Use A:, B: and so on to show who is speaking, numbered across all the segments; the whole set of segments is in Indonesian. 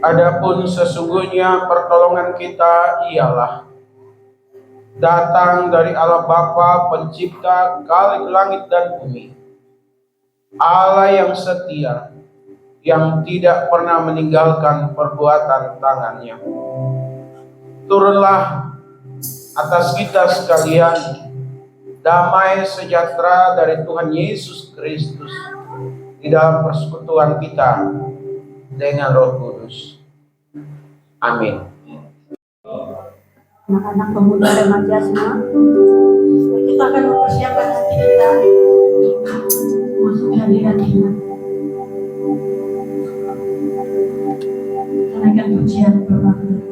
A: Adapun sesungguhnya pertolongan kita ialah datang dari Allah Bapa pencipta langit dan bumi, Allah yang setia, yang tidak pernah meninggalkan perbuatan tangannya. Turunlah atas kita sekalian damai sejahtera dari Tuhan Yesus Kristus di dalam persekutuan kita dengan Roh Kudus. Amin.
B: Anak-anak pemuda remaja semua, kita akan mempersiapkan hati kita masuk hadirat Tuhan. Naikkan pujian berbakti.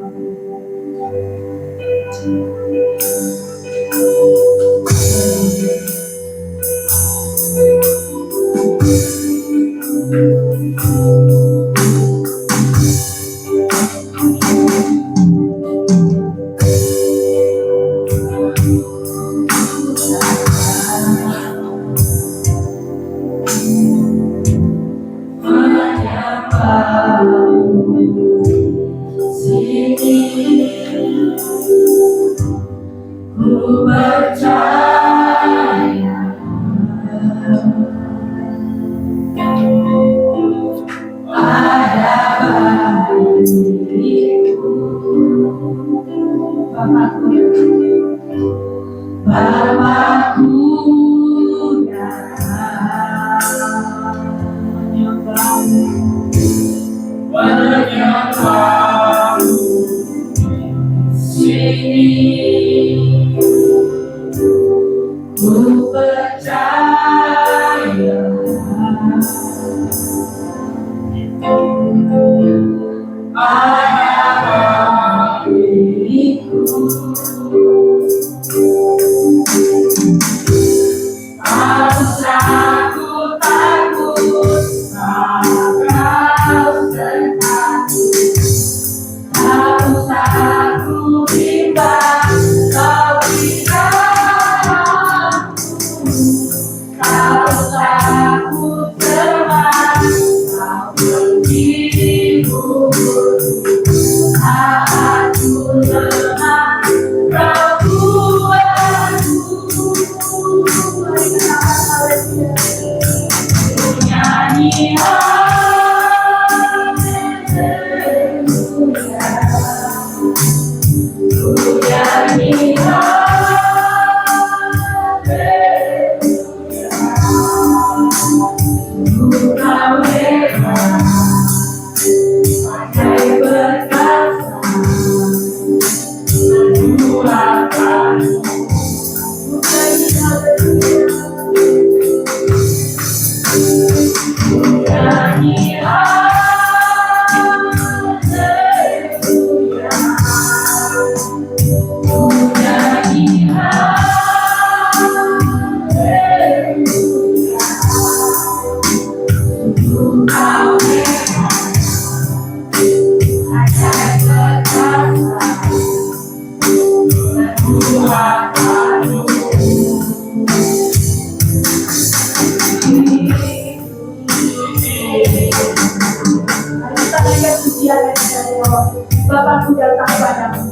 B: Bapakku datang padamu.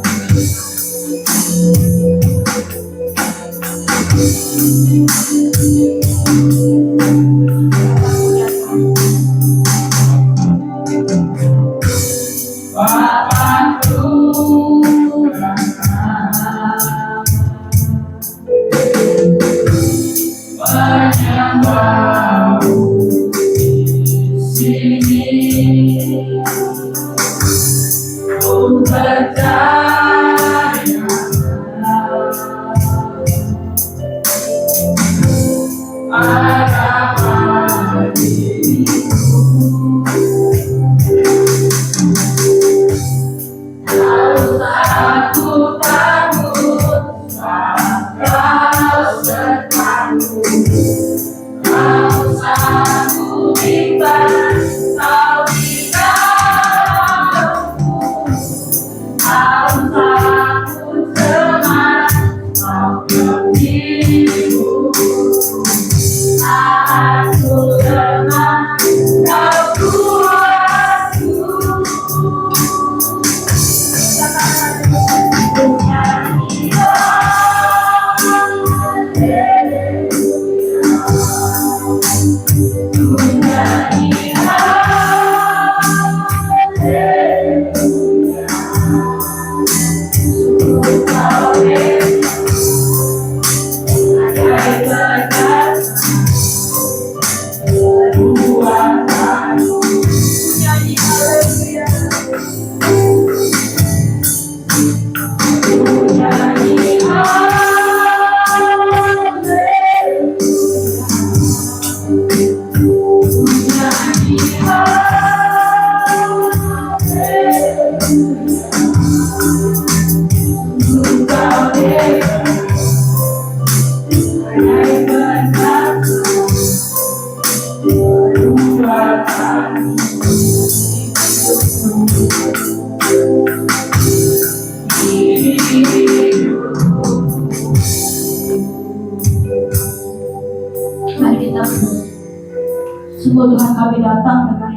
B: Sungguh Tuhan kami datang dengan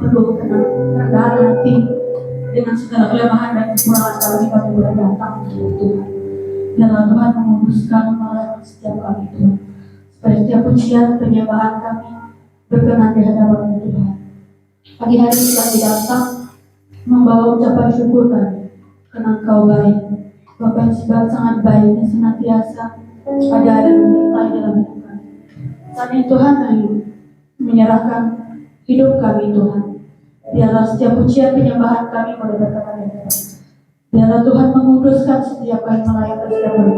B: penuh kerendahan hati, dengan segala kelemahan dan kekurangan kami boleh datang untuk Tuhan. Biarlah Tuhan menguduskan melayani setiap kami Tuhan. Supaya setiap pujian penyembahan kami berkenan di hadapan Tuhan. Pagi hari ini kami datang membawa ucapan syukur kami karena Engkau baik. Bapa yang sangat baik dan senantiasa ada dan menyertai dalam hidup kami. Saat ini Tuhan kami menyerahkan hidup kami Tuhan. Biarlah setiap pujian penyembahan kami boleh berkenan di hadapan. Biarlah Tuhan menguduskan setiap kami melayani setiap kami.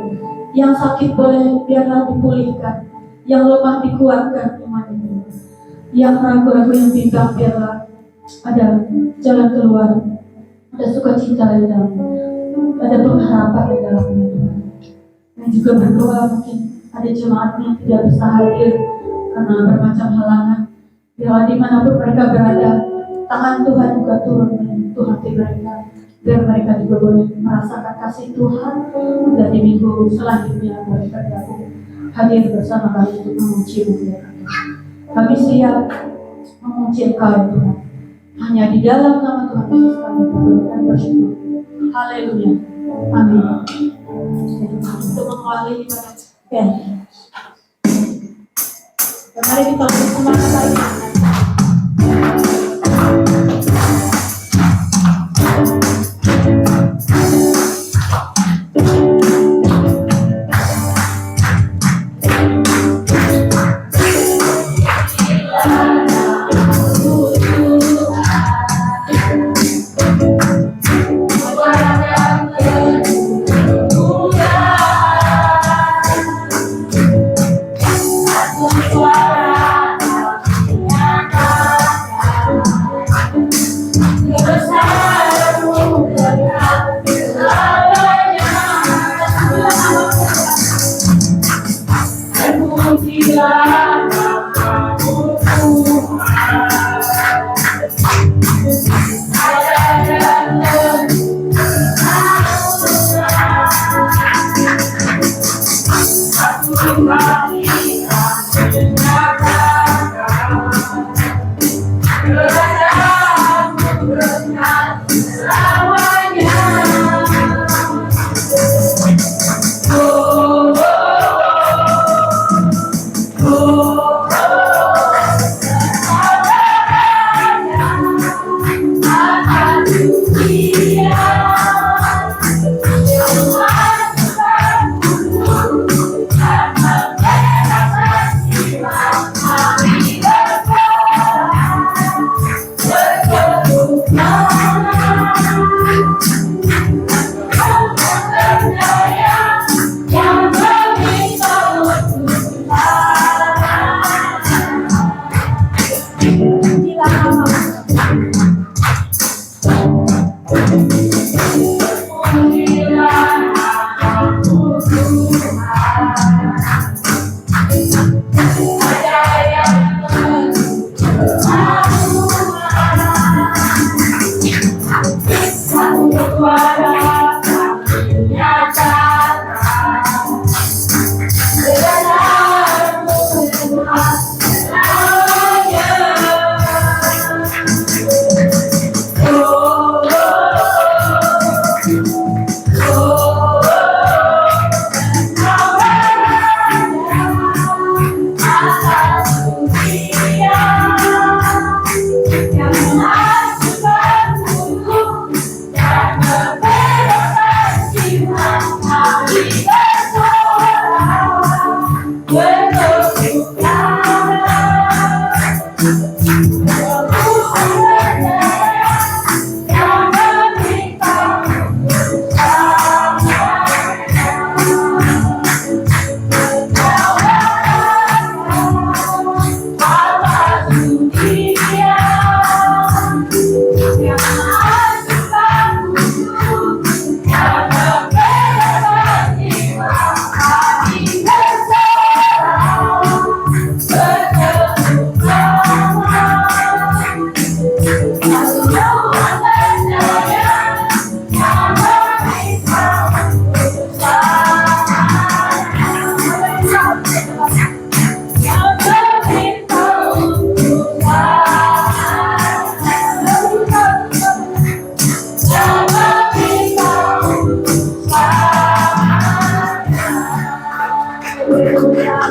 B: Yang sakit boleh biarlah dipulihkan, yang lemah dikuatkan imannya. Yang ragu-ragu yang bimbang biarlah ada jalan keluar, ada sukacita di dalamnya, ada pengharapan di dalamnya Tuhan. Dan juga berdoa mungkin ada jemaat yang tidak bisa hadir karena bermacam halangan. Biarlah dimanapun mereka berada, tangan Tuhan juga turun menyentuh hati mereka, biar mereka juga boleh merasakan kasih Tuhan. Dan di minggu selanjutnya mereka dapat hadir bersama kami untuk memuji Tuhan. Kami siap memuji Engkau ya Tuhan. Hanya di dalam nama Tuhan Yesus kami berdoa dan bersyukur. Haleluya. Amin. Untuk mengawali ibadah ya. Dan mari kita bersemangat lagi.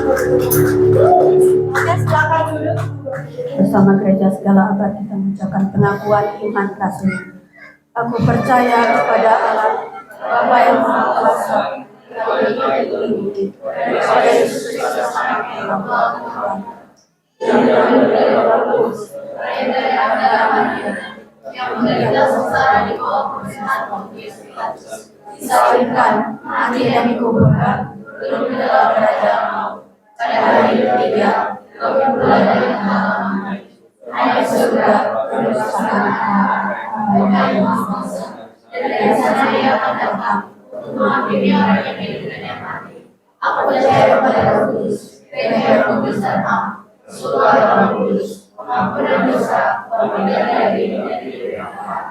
B: Oke, silakan dulu. Bersama gereja segala abad kita mengucapkan pengakuan iman kasih. Aku percaya kepada Allah, Bapa yang Maha Kuasa, kepada Yesus Kristus anaknya yang Maha Tuhan, yang dari Roh Kudus, yang dari antara Maria, yang menderita sengsara di bawah pemerintahan Pontius Pilatus, disalibkan, mati dan dikuburkan, belum ke dalam kerajaan maut, pada hari ketiga, bangkit pula dari antara mati, naik ke surga, bersama Allah, dan sana ia akan datang untuk mengakhiri orang yang hidup dan yang mati. Aku percaya kepada Roh Kudus, gereja kudus dan am, surga Roh Kudus, pengampunan dosa, perpindahan dari hidup dan hidup yang kekal.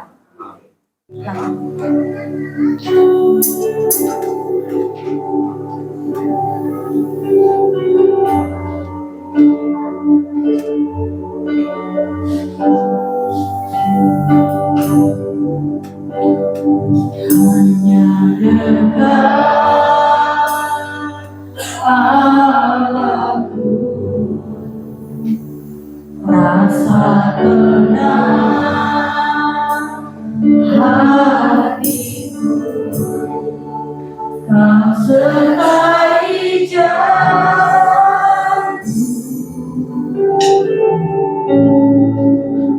B: Hanya dekat Allahku, rasa tenang hatiku, kau sertai jalanku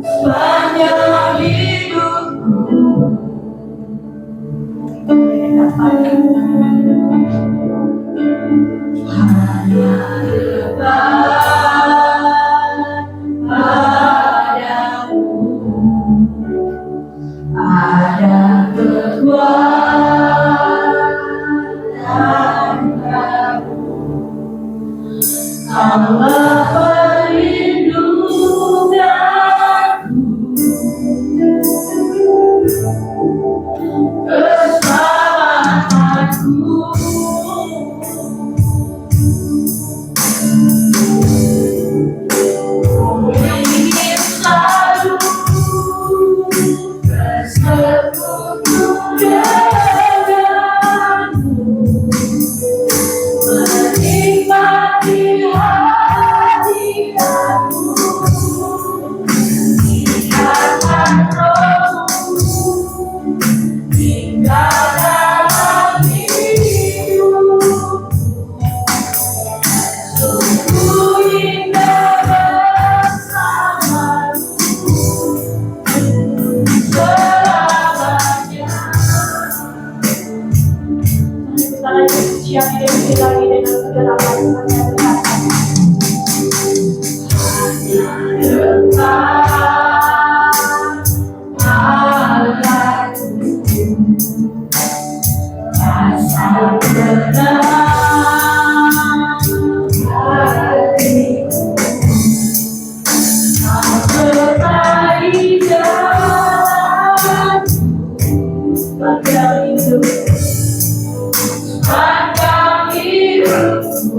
B: sepanjang hidupku. Hanya dekat padamu ada kekuatan baru. Allah perlindunganku, keselamatanku. Ku ingin selalu bersekutu denganmu, menikmati hadiratmu, biarkan Rohmu tinggal dalam hidupku. Sungguh indah bersamamu selamanya. Kita lagi siap identik lagi dengan segala macam yang datang. Hanya dekat Allahku, rasa tenang hatiku, kau sertai jalanku sepanjang hidupku, sepanjang hidupku.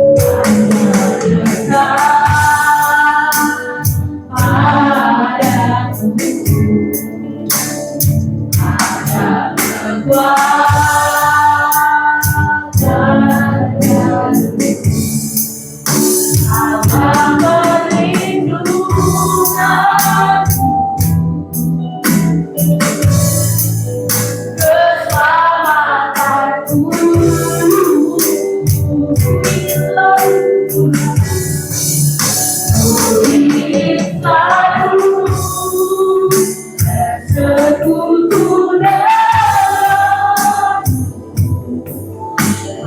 B: Hanya dekat padamu ada kekuatan baru. Allah perlindunganku, keselamatanku. Ku ingin selalu bersekutu denganmu,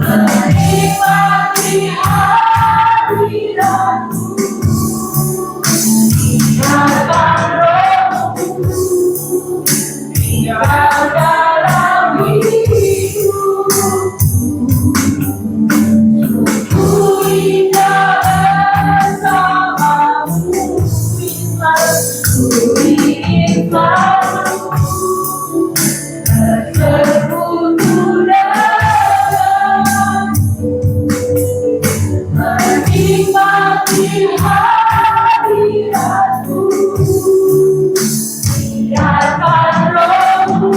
B: menikmati hadiratmu, biarkan Rohmu tinggal dalam hidupku. Ku indah bersamamu, ku ingin selalu bersekutu denganmu, menikmati hadiratmu, biarkan Rohmu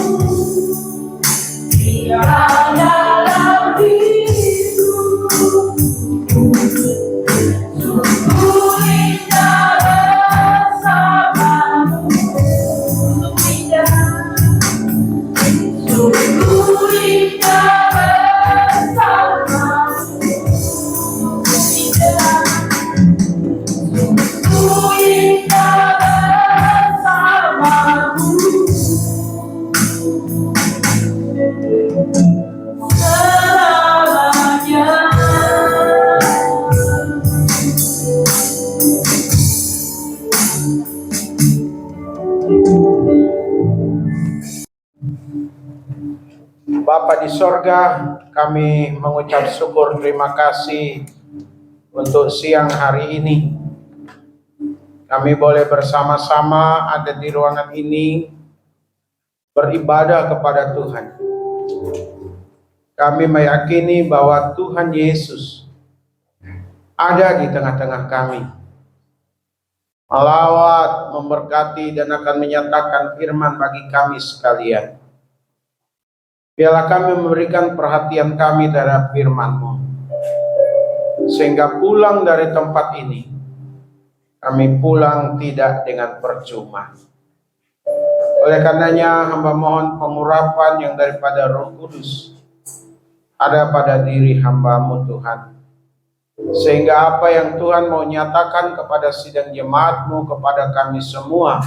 A: Bapa di sorga, kami mengucap syukur terima kasih untuk siang hari ini. Kami boleh bersama-sama ada di ruangan ini beribadah kepada Tuhan. Kami meyakini bahwa Tuhan Yesus ada di tengah-tengah kami, melawat, memberkati, dan akan menyatakan firman bagi kami sekalian. Biarlah kami memberikan perhatian kami terhadap firman-Mu, sehingga pulang dari tempat ini, kami pulang tidak dengan percuma. Oleh karenanya, hamba mohon pengurapan yang daripada Roh Kudus ada pada diri hamba-Mu Tuhan, sehingga apa yang Tuhan mau nyatakan kepada sidang jemaat-Mu, kepada kami semua,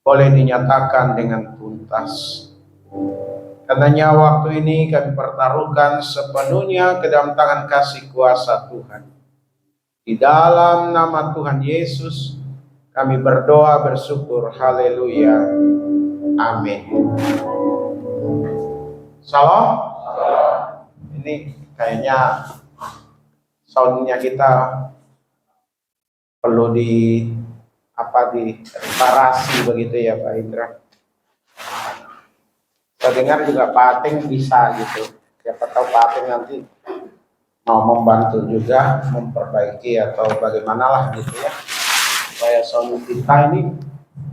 A: boleh dinyatakan dengan tuntas. Karenanya waktu ini kami pertaruhkan sepenuhnya ke dalam tangan kasih kuasa Tuhan. Di dalam nama Tuhan Yesus kami berdoa bersyukur. Haleluya. Amin. Salam. Ini kayaknya soundnya kita perlu di reparasi begitu ya Pak Indra. Saya dengar juga Pak Ateng bisa gitu. Siapa tahu Pak Ateng nanti mau membantu juga memperbaiki atau bagaimanalah gitu ya, supaya sound kita ini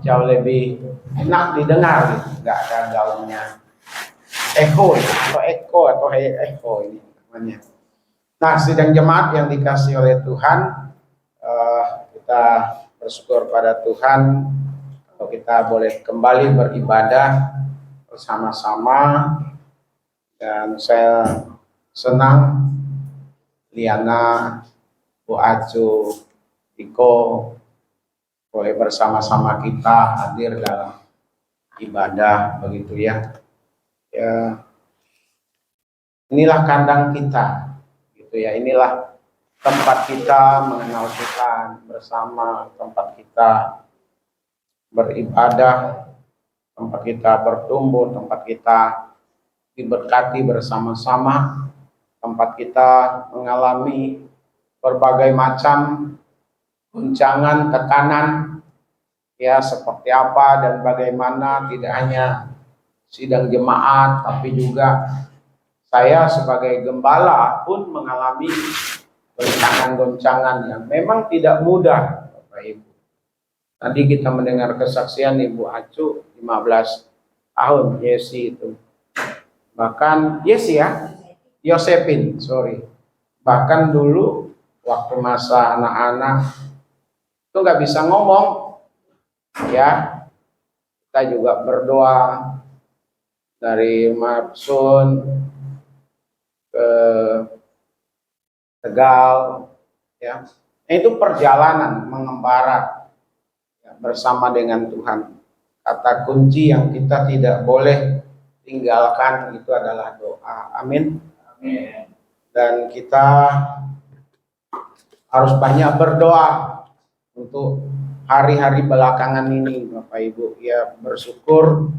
A: jauh lebih enak didengar gitu, nggak ada gaungnya echo atau echo ini namanya. Nah, sidang jemaat yang dikasih oleh Tuhan, kita bersyukur pada Tuhan kalau kita boleh kembali beribadah bersama-sama, dan saya senang Liana, Bu Acu, Iko boleh bersama-sama kita hadir dalam ibadah begitu ya. Ya, inilah kandang kita, gitu ya. Inilah tempat kita mengenal Tuhan bersama, tempat kita beribadah, tempat kita bertumbuh, tempat kita diberkati bersama-sama, tempat kita mengalami berbagai macam guncangan, tekanan, ya seperti apa dan bagaimana, tidak hanya sidang jemaat, tapi juga saya sebagai gembala pun mengalami goncangan-goncangan yang memang tidak mudah, Bapak Ibu. Tadi kita mendengar kesaksian Ibu Acu, 15 tahun, Yesi itu. Bahkan, Yesi ya, Yosepin, sorry. Bahkan dulu, waktu masa anak-anak, itu nggak bisa ngomong, ya. Kita juga berdoa dari Mapsun ke Tegal, ya. Nah, itu perjalanan mengembara ya, bersama dengan Tuhan. Kata kunci yang kita tidak boleh tinggalkan itu adalah doa. Amin. Amin. Dan kita harus banyak berdoa untuk hari-hari belakangan ini, Bapak Ibu. Ya, bersyukur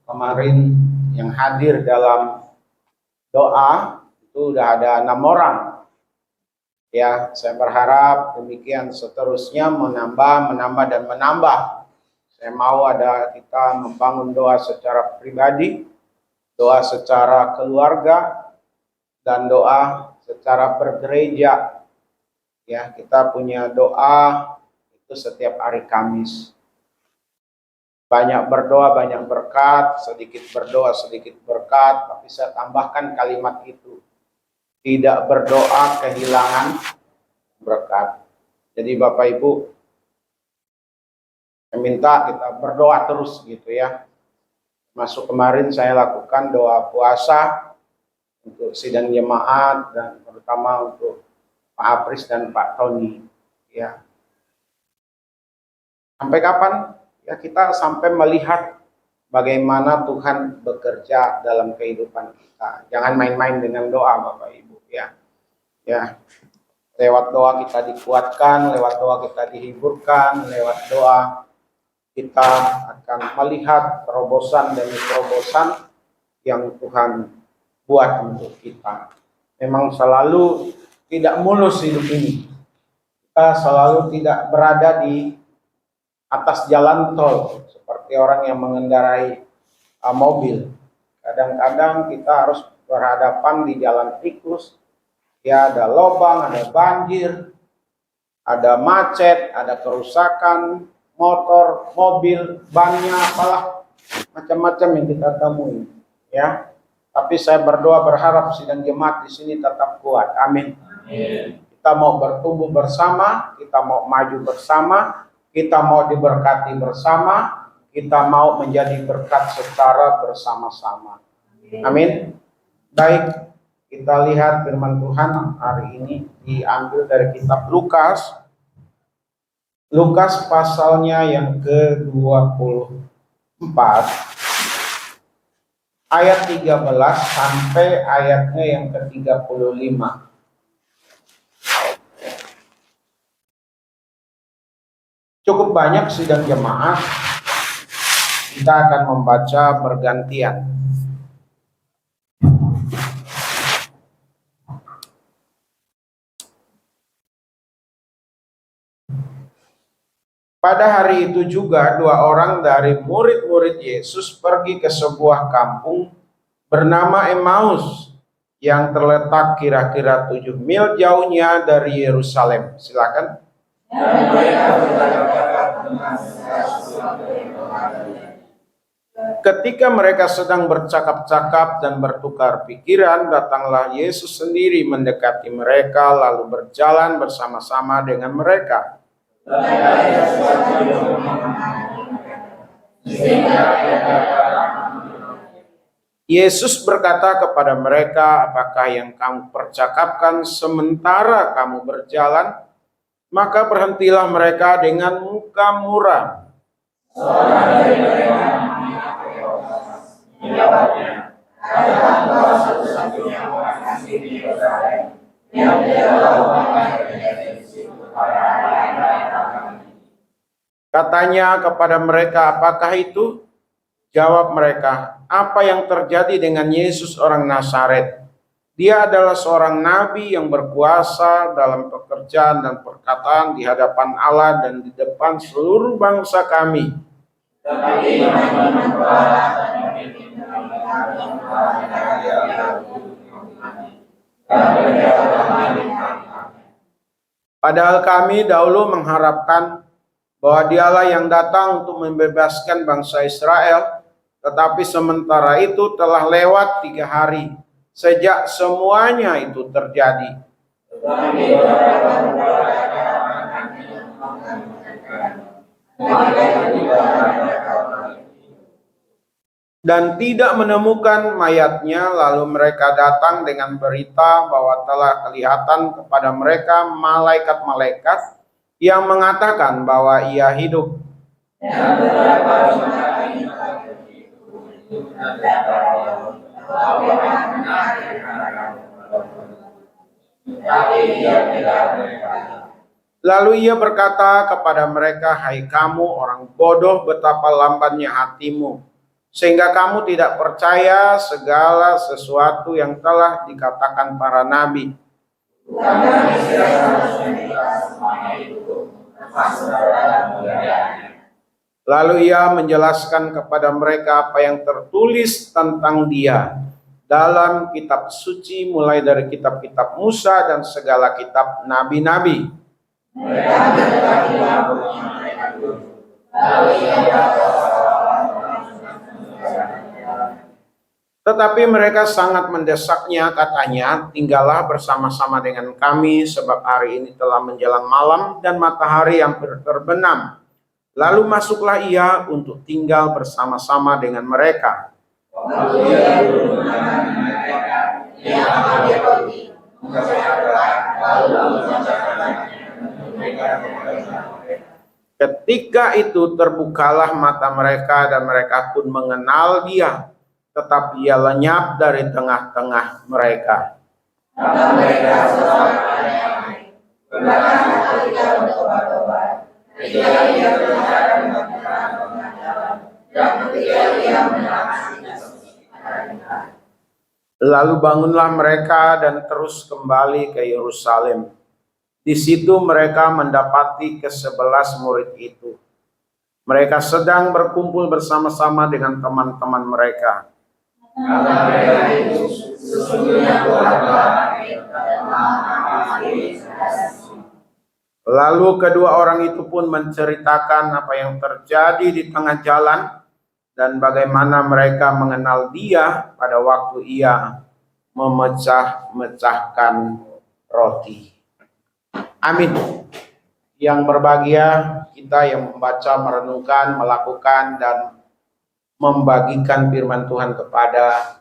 A: kemarin yang hadir dalam doa itu udah ada 6 orang. Ya, saya berharap demikian seterusnya, menambah dan menambah. Saya mau ada kita membangun doa secara pribadi, doa secara keluarga, dan doa secara bergereja. Ya, kita punya doa itu setiap hari Kamis. Banyak berdoa, banyak berkat, sedikit berdoa, sedikit berkat, tapi saya tambahkan kalimat itu. Tidak berdoa kehilangan berkat. Jadi Bapak Ibu, saya minta kita berdoa terus gitu ya. Masuk kemarin saya lakukan doa puasa untuk sidang jemaat dan terutama untuk Pak Apris dan Pak Tony. Ya. Sampai kapan? Ya, kita sampai melihat bagaimana Tuhan bekerja dalam kehidupan kita. Jangan main-main dengan doa, Bapak Ibu, ya. Ya. Lewat doa kita dikuatkan, lewat doa kita dihiburkan, lewat doa kita akan melihat terobosan demi terobosan yang Tuhan buat untuk kita. Memang selalu tidak mulus hidup ini. Kita selalu tidak berada di atas jalan tol seperti orang yang mengendarai mobil. Kadang-kadang kita harus berhadapan di jalan tikus. Ya, ada lubang, ada banjir, ada macet, ada kerusakan motor, mobil, bannya, apalah macam-macam yang kita temui. Ya, tapi saya berdoa berharap sidang jemaat di sini tetap kuat. Amin. Kita mau bertumbuh bersama, kita mau maju bersama, kita mau diberkati bersama, kita mau menjadi berkat secara bersama-sama. Amin. Baik, kita lihat firman Tuhan hari ini diambil dari kitab Lukas. Lukas pasalnya yang ke-24 ayat 13 sampai ayatnya yang ke-35. Cukup banyak sidang jemaat, kita akan membaca bergantian. Pada hari itu juga 2 orang dari murid-murid Yesus pergi ke sebuah kampung bernama Emmaus yang terletak kira-kira 7 mil jauhnya dari Yerusalem. Silakan. Ketika mereka sedang bercakap-cakap dan bertukar pikiran, datanglah Yesus sendiri mendekati mereka lalu berjalan bersama-sama dengan mereka. Yesus berkata kepada mereka, "Apakah yang kamu percakapkan sementara kamu berjalan?" Maka berhentilah mereka dengan muka muram. Katanya kepada mereka, "Apakah itu?" Jawab mereka, "Apa yang terjadi dengan Yesus orang Nazaret? Dia adalah seorang nabi yang berkuasa dalam pekerjaan dan perkataan di hadapan Allah dan di depan seluruh bangsa kami. Padahal kami dahulu mengharapkan bahwa dialah yang datang untuk membebaskan bangsa Israel, tetapi sementara itu telah lewat 3 hari sejak semuanya itu terjadi. Dan tidak menemukan mayatnya, lalu mereka datang dengan berita bahwa telah kelihatan kepada mereka malaikat-malaikat yang mengatakan bahwa ia hidup. Lalu ia berkata kepada mereka, "Hai kamu orang bodoh, betapa lambannya hatimu, sehingga kamu tidak percaya segala sesuatu yang telah dikatakan para nabi. Lalu ia menjelaskan kepada mereka apa yang tertulis tentang dia dalam kitab suci, mulai dari kitab-kitab Musa dan segala kitab nabi-nabi. Tetapi mereka sangat mendesaknya, katanya, "Tinggallah bersama-sama dengan kami, sebab hari ini telah menjelang malam dan matahari hampir terbenam." Lalu masuklah ia untuk tinggal bersama-sama dengan mereka. Ketika itu terbukalah mata mereka dan mereka pun mengenal dia, tetapi ia lenyap dari tengah-tengah mereka. Lalu bangunlah mereka dan terus kembali ke Yerusalem. Di situ mereka mendapati ke-11 murid itu. Mereka sedang berkumpul bersama-sama dengan teman-teman mereka. Lalu kedua orang itu pun menceritakan apa yang terjadi di tengah jalan dan bagaimana mereka mengenal dia pada waktu ia memecah-mecahkan roti. Amin. Yang berbahagia kita yang membaca, merenungkan, melakukan, dan membagikan firman Tuhan kepada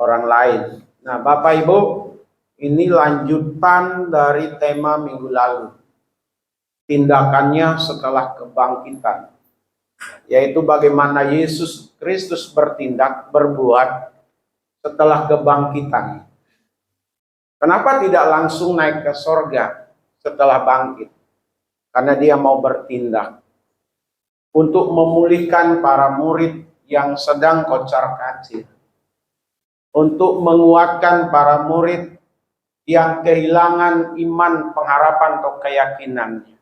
A: orang lain. Nah, Bapak Ibu, ini lanjutan dari tema minggu lalu. Tindakannya setelah kebangkitan, yaitu bagaimana Yesus Kristus bertindak, berbuat setelah kebangkitan. Kenapa tidak langsung naik ke sorga setelah bangkit? Karena dia mau bertindak untuk memulihkan para murid yang sedang kocar-kacir, untuk menguatkan para murid yang kehilangan iman, pengharapan, atau keyakinannya.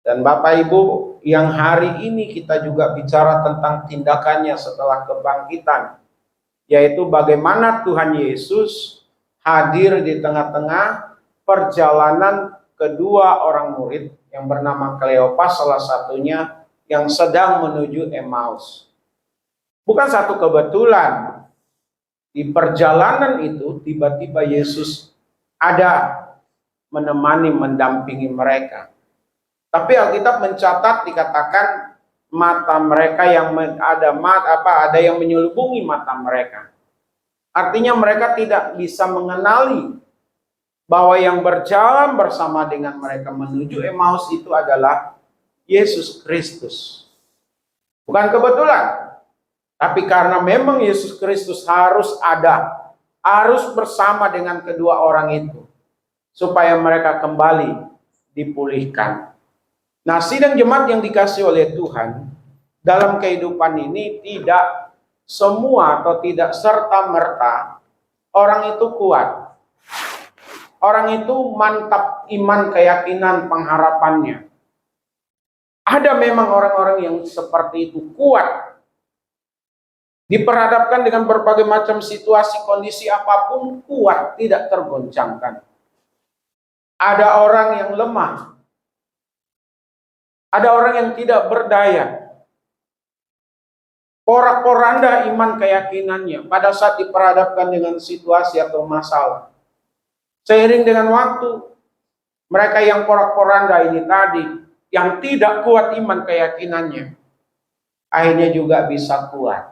A: Dan Bapak Ibu, yang hari ini kita juga bicara tentang tindakannya setelah kebangkitan, yaitu bagaimana Tuhan Yesus hadir di tengah-tengah perjalanan kedua orang murid yang bernama Kleopas, salah satunya, yang sedang menuju Emmaus. Bukan satu kebetulan, di perjalanan itu tiba-tiba Yesus ada menemani, mendampingi mereka. Tapi Alkitab mencatat, dikatakan mata mereka yang ada yang menyelubungi mata mereka. Artinya mereka tidak bisa mengenali bahwa yang berjalan bersama dengan mereka menuju Emmaus itu adalah Yesus Kristus. Bukan kebetulan, tapi karena memang Yesus Kristus harus bersama dengan kedua orang itu, supaya mereka kembali dipulihkan. Nah, sidang jemaat yang dikasih oleh Tuhan, dalam kehidupan ini tidak semua atau tidak serta-merta orang itu kuat. Orang itu mantap iman, keyakinan, pengharapannya. Ada memang orang-orang yang seperti itu kuat. Diperhadapkan dengan berbagai macam situasi, kondisi apapun, kuat, tidak tergoncangkan. Ada orang yang lemah. Ada orang yang tidak berdaya. Porak-poranda iman keyakinannya pada saat diperhadapkan dengan situasi atau masalah. Seiring dengan waktu, mereka yang porak-poranda ini tadi, yang tidak kuat iman keyakinannya, akhirnya juga bisa kuat.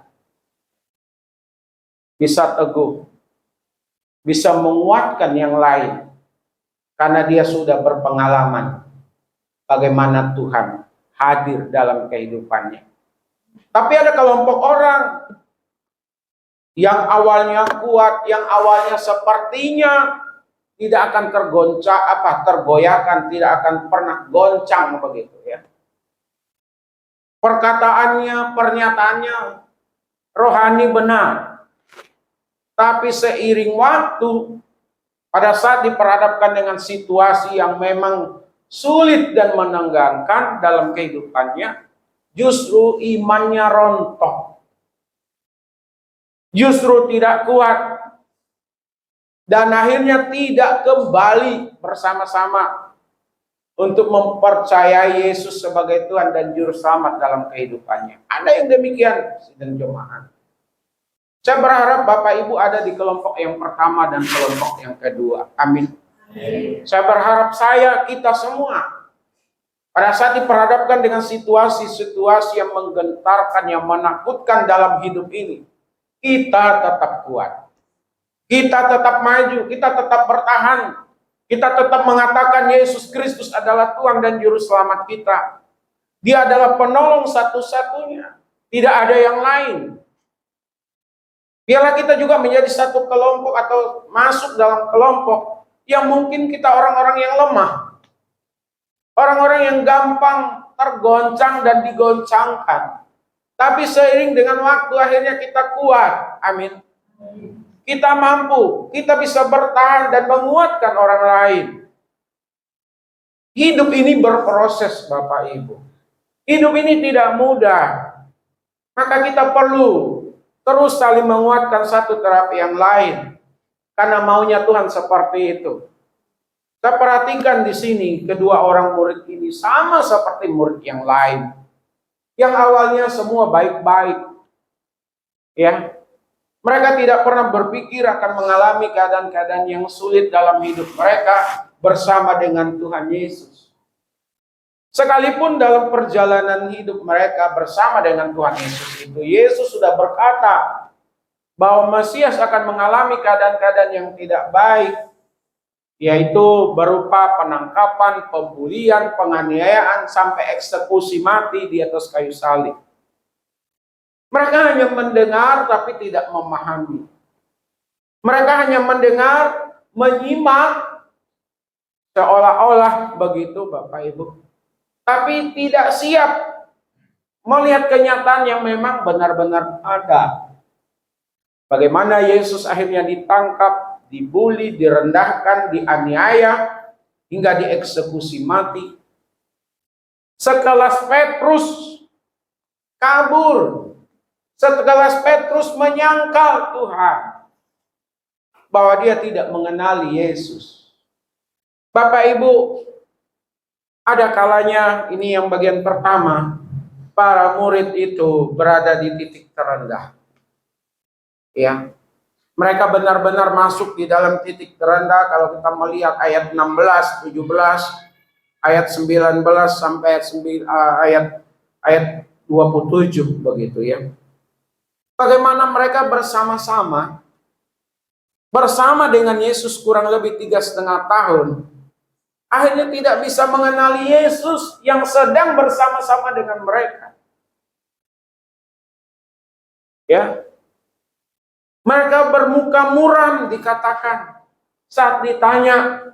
A: Bisa teguh. Bisa menguatkan yang lain. Karena dia sudah berpengalaman bagaimana Tuhan hadir dalam kehidupannya. Tapi ada kelompok orang yang awalnya kuat, yang awalnya sepertinya tidak akan tergoyahkan, tidak akan pernah goncang begitu ya. Perkataannya, pernyataannya rohani benar. Tapi seiring waktu, pada saat diperhadapkan dengan situasi yang memang sulit dan menenggangkan dalam kehidupannya, justru imannya rontok. Justru tidak kuat. Dan akhirnya tidak kembali bersama-sama untuk mempercayai Yesus sebagai Tuhan dan Juru Selamat dalam kehidupannya. Ada yang demikian, sidang jemaat. Saya berharap Bapak Ibu ada di kelompok yang pertama dan kelompok yang kedua. Amin. Saya berharap kita semua pada saat diperhadapkan dengan situasi-situasi yang menggentarkan, yang menakutkan dalam hidup ini, kita tetap kuat. Kita tetap maju, kita tetap bertahan. Kita tetap mengatakan Yesus Kristus adalah Tuhan dan Juru Selamat kita. Dia adalah penolong satu-satunya. Tidak ada yang lain. Biarlah kita juga menjadi satu kelompok atau masuk dalam kelompok yang mungkin kita orang-orang yang lemah. Orang-orang yang gampang tergoncang dan digoncangkan. Tapi seiring dengan waktu akhirnya kita kuat. Amin. Kita mampu, kita bisa bertahan dan menguatkan orang lain. Hidup ini berproses, Bapak Ibu. Hidup ini tidak mudah. Maka kita perlu terus saling menguatkan satu terhadap yang lain. Karena maunya Tuhan seperti itu. Saya perhatikan di sini kedua orang murid ini sama seperti murid yang lain. Yang awalnya semua baik-baik. Ya. Mereka tidak pernah berpikir akan mengalami keadaan-keadaan yang sulit dalam hidup mereka bersama dengan Tuhan Yesus. Sekalipun dalam perjalanan hidup mereka bersama dengan Tuhan Yesus itu, Yesus sudah berkata bahwa Mesias akan mengalami keadaan-keadaan yang tidak baik, yaitu berupa penangkapan, pembulian, penganiayaan, sampai eksekusi mati di atas kayu salib. Mereka hanya mendengar tapi tidak memahami. Mereka hanya mendengar, menyimak, seolah-olah begitu Bapak Ibu. Tapi tidak siap melihat kenyataan yang memang benar-benar ada. Bagaimana Yesus akhirnya ditangkap, dibuli, direndahkan, dianiaya, hingga dieksekusi mati. Sekelas Petrus kabur. Sekelas Petrus menyangkal Tuhan. Bahwa dia tidak mengenali Yesus. Bapak Ibu, ada kalanya, ini yang bagian pertama, para murid itu berada di titik terendah. Ya, mereka benar-benar masuk di dalam titik terendah. Kalau kita melihat ayat 16, 17, ayat 19 sampai ayat 27 begitu ya. Bagaimana mereka bersama-sama dengan Yesus kurang lebih 3,5 tahun, akhirnya tidak bisa mengenali Yesus yang sedang bersama-sama dengan mereka. Ya. Mereka bermuka muram dikatakan saat ditanya.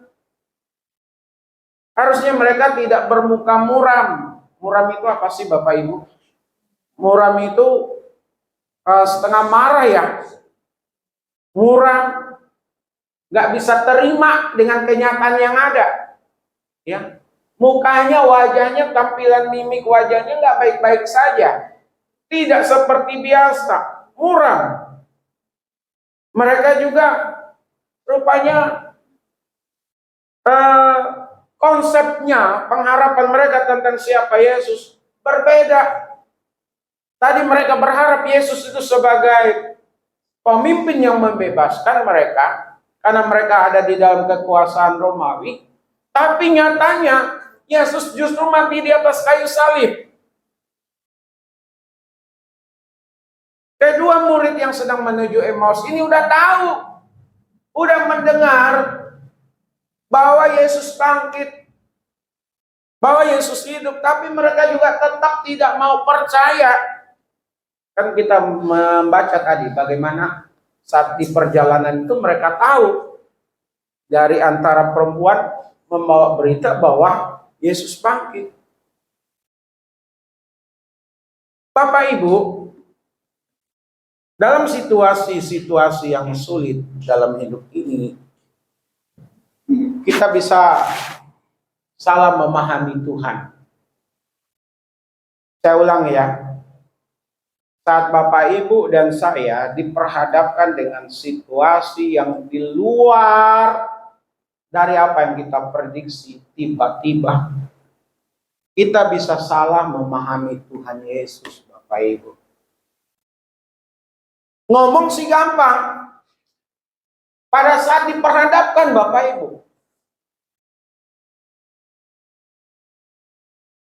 A: Harusnya mereka tidak bermuka muram. Muram itu apa sih Bapak Ibu? Muram itu setengah marah ya. Muram, nggak bisa terima dengan kenyataan yang ada. Ya, mukanya, wajahnya, tampilan mimik wajahnya nggak baik-baik saja. Tidak seperti biasa. Muram. Mereka juga rupanya konsepnya, pengharapan mereka tentang siapa Yesus berbeda. Tadi mereka berharap Yesus itu sebagai pemimpin yang membebaskan mereka, karena mereka ada di dalam kekuasaan Romawi. Tapi nyatanya Yesus justru mati di atas kayu salib. Kedua murid yang sedang menuju Emmaus ini udah tahu, udah mendengar bahwa Yesus bangkit, bahwa Yesus hidup, tapi mereka juga tetap tidak mau percaya. Kan kita membaca tadi bagaimana saat di perjalanan itu mereka tahu dari antara perempuan membawa berita bahwa Yesus bangkit. Bapak Ibu, dalam situasi-situasi yang sulit dalam hidup ini, kita bisa salah memahami Tuhan. Saya ulang ya, saat Bapak Ibu dan saya diperhadapkan dengan situasi yang di luar dari apa yang kita prediksi, tiba-tiba kita bisa salah memahami Tuhan Yesus, Bapak Ibu. Ngomong sih gampang. Pada saat diperhadapkan Bapak Ibu.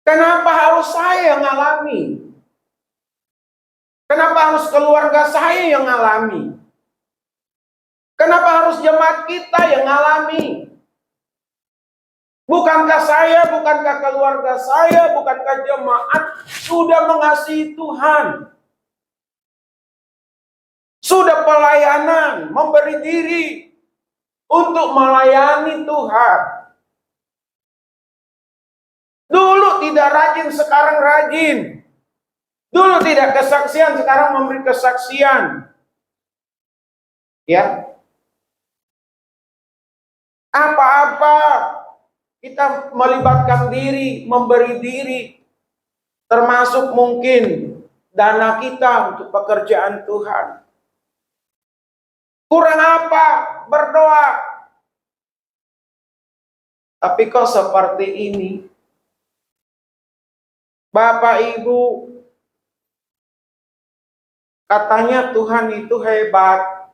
A: Kenapa harus saya yang ngalami? Kenapa harus keluarga saya yang ngalami? Kenapa harus jemaat kita yang ngalami? Bukankah saya, bukankah keluarga saya, bukankah jemaat sudah mengasihi Tuhan? Sudah pelayanan, memberi diri untuk melayani Tuhan. Dulu tidak rajin, sekarang rajin. Dulu tidak kesaksian, sekarang memberi kesaksian. Ya. Apa-apa kita melibatkan diri, memberi diri, termasuk mungkin dana kita untuk pekerjaan Tuhan. Kurang apa? Berdoa. Tapi kok seperti ini? Bapak Ibu, katanya Tuhan itu hebat.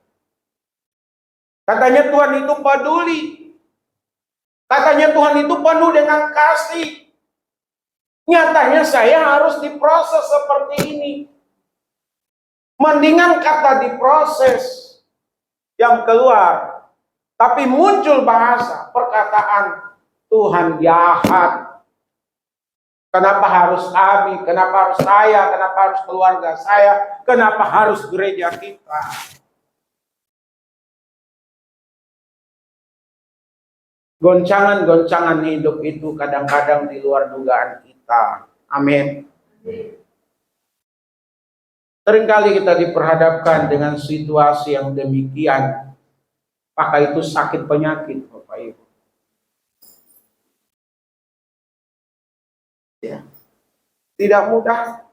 A: Katanya Tuhan itu peduli. Katanya Tuhan itu penuh dengan kasih. Nyatanya saya harus diproses seperti ini. Mendingan kata diproses yang keluar. Tapi muncul bahasa, perkataan Tuhan jahat. Kenapa harus kami? Kenapa harus saya? Kenapa harus keluarga saya? Kenapa harus gereja kita? Goncangan-goncangan hidup itu kadang-kadang di luar dugaan kita. Amin. Seringkali kita diperhadapkan dengan situasi yang demikian. Maka itu sakit penyakit, Bapak Ibu. Ya. Tidak mudah.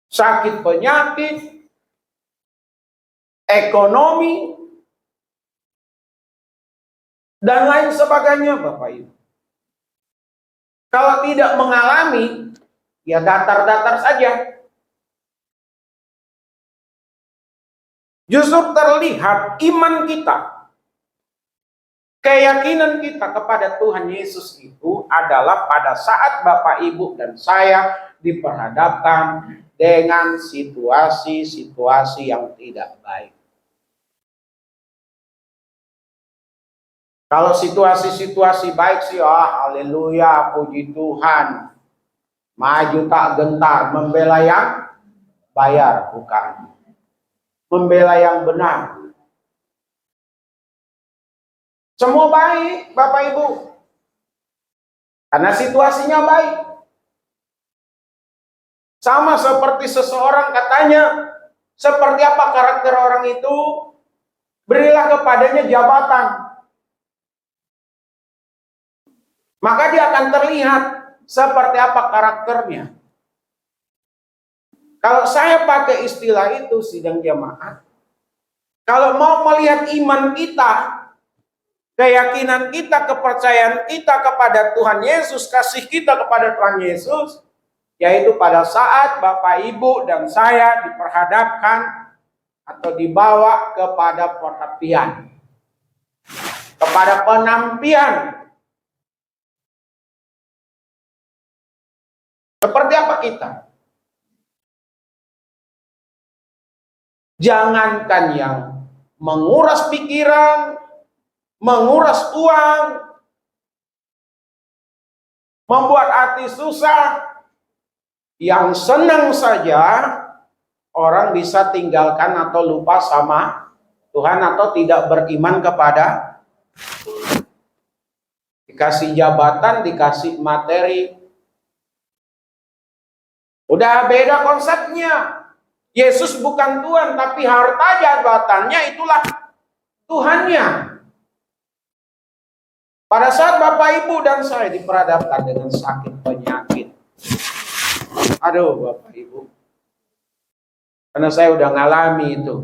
A: Sakit penyakit, ekonomi, dan lain sebagainya, Bapak Ibu. Kalau tidak mengalami, ya datar-datar saja. Justru terlihat iman kita, keyakinan kita kepada Tuhan Yesus itu adalah pada saat Bapak Ibu dan saya diperhadapkan dengan situasi-situasi yang tidak baik. Kalau situasi-situasi baik sih, haleluya, puji Tuhan. Maju tak gentar, membela yang bayar, bukan. Membela yang benar. Semua baik, Bapak Ibu. Karena situasinya baik. Sama seperti seseorang katanya, seperti apa karakter orang itu, berilah kepadanya jabatan. Maka dia akan terlihat seperti apa karakternya. Kalau saya pakai istilah itu sidang jemaat, kalau mau melihat iman kita, keyakinan kita, kepercayaan kita kepada Tuhan Yesus, kasih kita kepada Tuhan Yesus, yaitu pada saat Bapak Ibu dan saya diperhadapkan atau dibawa kepada perhatian, kepada penampian. Seperti apa kita? Jangankan yang menguras pikiran, menguras uang, membuat hati susah, yang senang saja orang bisa tinggalkan atau lupa sama Tuhan atau tidak beriman kepada Tuhan. Dikasih jabatan, dikasih materi, udah beda konsepnya. Yesus bukan Tuhan, tapi harta jabatannya itulah Tuhannya. Pada saat Bapak Ibu dan saya diperhadapkan dengan sakit penyakit. Aduh Bapak Ibu. Karena saya udah ngalami itu.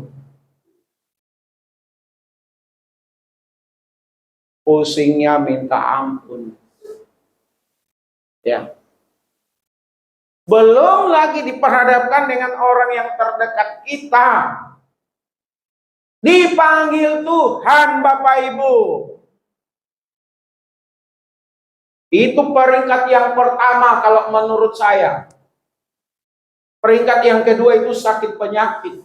A: Pusingnya minta ampun. Ya. Belum lagi diperhadapkan dengan orang yang terdekat kita. Dipanggil Tuhan, Bapak Ibu. Itu peringkat yang pertama kalau menurut saya. Peringkat yang kedua itu sakit penyakit.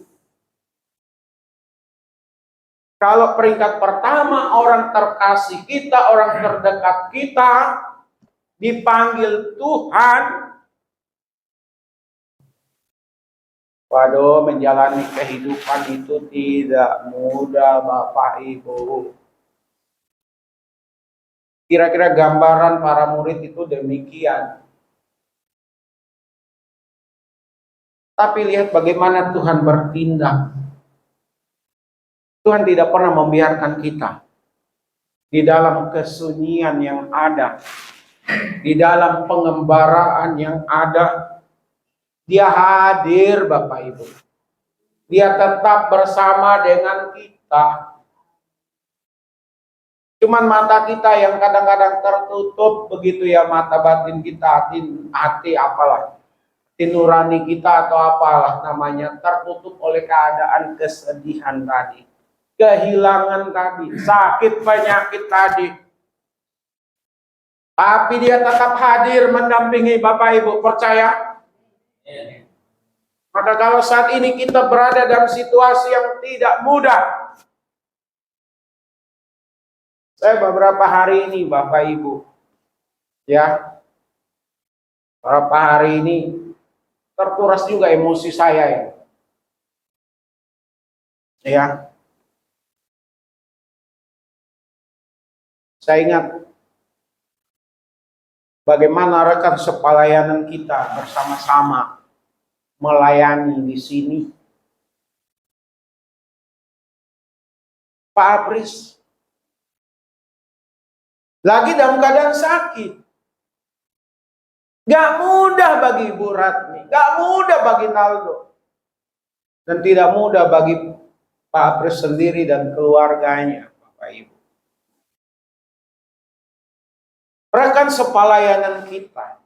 A: Kalau peringkat pertama orang terkasih kita, orang terdekat kita, dipanggil Tuhan. Waduh, menjalani kehidupan itu tidak mudah, Bapak Ibu. Kira-kira gambaran para murid itu demikian. Tapi lihat bagaimana Tuhan bertindak. Tuhan tidak pernah membiarkan kita di dalam kesunyian yang ada, di dalam pengembaraan yang ada. Dia hadir, Bapak Ibu. Dia tetap bersama dengan kita. Cuman mata kita yang kadang-kadang tertutup begitu ya, mata batin kita, hati apalah, hati nurani kita atau apalah namanya, tertutup oleh keadaan kesedihan tadi, kehilangan tadi, sakit penyakit tadi. Tapi dia tetap hadir mendampingi Bapak Ibu, percaya? Maka kalau saat ini kita berada dalam situasi yang tidak mudah, saya beberapa hari ini Bapak Ibu, ya, beberapa hari ini terkuras juga emosi saya ya. Ya. Saya ingat bagaimana rekan sepelayanan kita bersama-sama melayani di sini. Pak Apris lagi dalam keadaan sakit. Gak mudah bagi Ibu Ratni, gak mudah bagi Naldo, dan tidak mudah bagi Pak Apris sendiri dan keluarganya, Bapak Ibu. Rekan sepelayanan kita,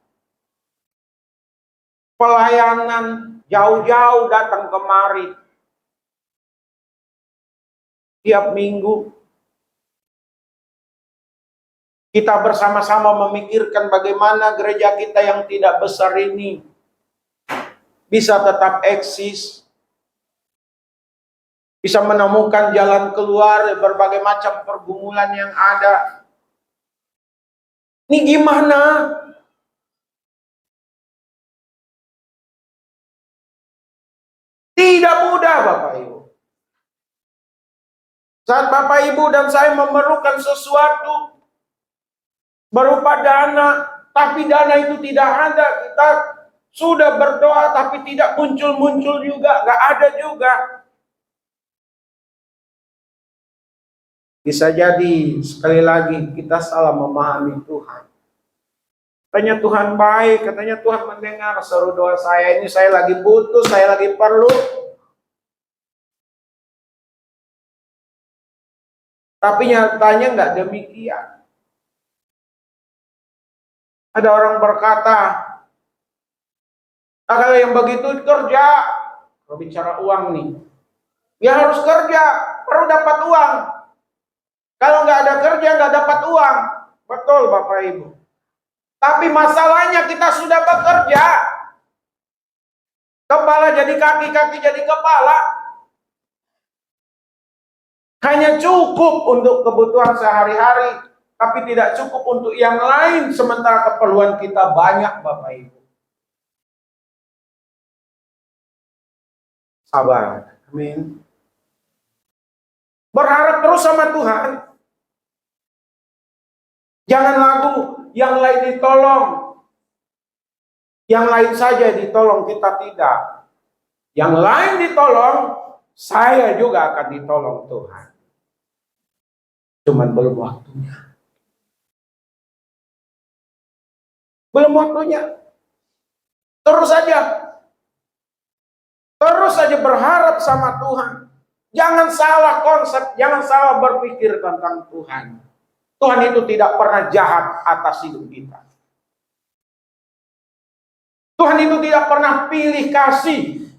A: pelayanan jauh-jauh datang kemari, tiap minggu kita bersama-sama memikirkan bagaimana gereja kita yang tidak besar ini bisa tetap eksis, bisa menemukan jalan keluar dari berbagai macam pergumulan yang ada. Ini gimana? Tidak mudah, Bapak Ibu. Saat Bapak Ibu dan saya memerlukan sesuatu berupa dana, tapi dana itu tidak ada. Kita sudah berdoa, tapi tidak muncul-muncul juga, gak ada juga. Bisa jadi sekali lagi kita salah memahami Tuhan. Katanya Tuhan baik, katanya Tuhan mendengar seru doa saya ini, saya lagi butuh, saya lagi perlu. Tapi nyatanya nggak demikian. Ada orang berkata, kalau yang begitu kerja, kalau bicara uang nih, ya harus kerja, perlu dapat uang. Kalau nggak ada kerja, nggak dapat uang. Betul Bapak Ibu. Tapi masalahnya kita sudah bekerja. Kepala jadi kaki, kaki jadi kepala. Hanya cukup untuk kebutuhan sehari-hari, tapi tidak cukup untuk yang lain, sementara keperluan kita banyak, Bapak Ibu. Sabar. Amin. Berharap terus sama Tuhan. Jangan lagu yang lain ditolong, yang lain saja ditolong, kita tidak. Yang lain ditolong, saya juga akan ditolong Tuhan. Cuman belum waktunya. Belum waktunya. Terus saja berharap sama Tuhan. Jangan salah konsep, jangan salah berpikir tentang Tuhan. Tuhan itu tidak pernah jahat atas hidup kita. Tuhan itu tidak pernah pilih kasih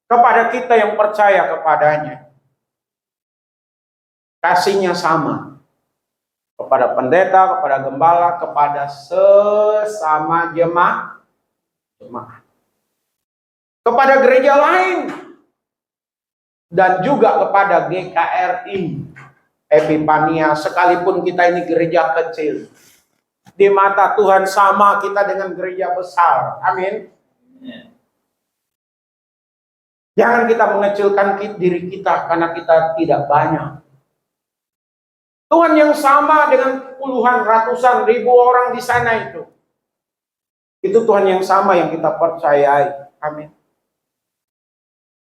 A: kepada kita yang percaya kepadanya. Kasihnya sama kepada pendeta, kepada gembala, kepada sesama jemaat, kepada gereja lain, dan juga kepada GKRI Epifania, sekalipun kita ini gereja kecil. Di mata Tuhan sama kita dengan gereja besar. Amin. Jangan kita mengecilkan diri kita karena kita tidak banyak. Tuhan yang sama dengan puluhan, ratusan, ribu orang di sana itu. Itu Tuhan yang sama yang kita percayai. Amin.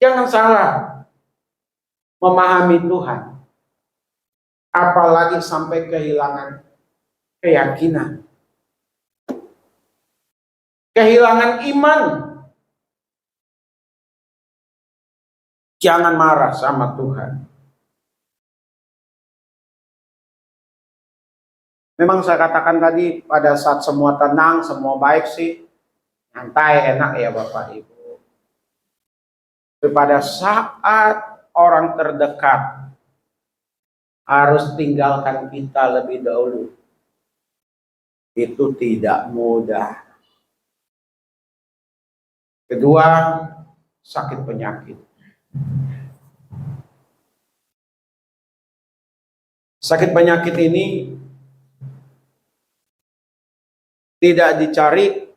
A: Jangan salah memahami Tuhan. Apalagi sampai kehilangan keyakinan. Kehilangan iman. Jangan marah sama Tuhan. Memang saya katakan tadi, pada saat semua tenang, semua baik sih, santai, enak ya Bapak Ibu. Tapi pada saat orang terdekat harus tinggalkan kita lebih dahulu, itu tidak mudah. Kedua, sakit penyakit. Sakit penyakit ini tidak dicari,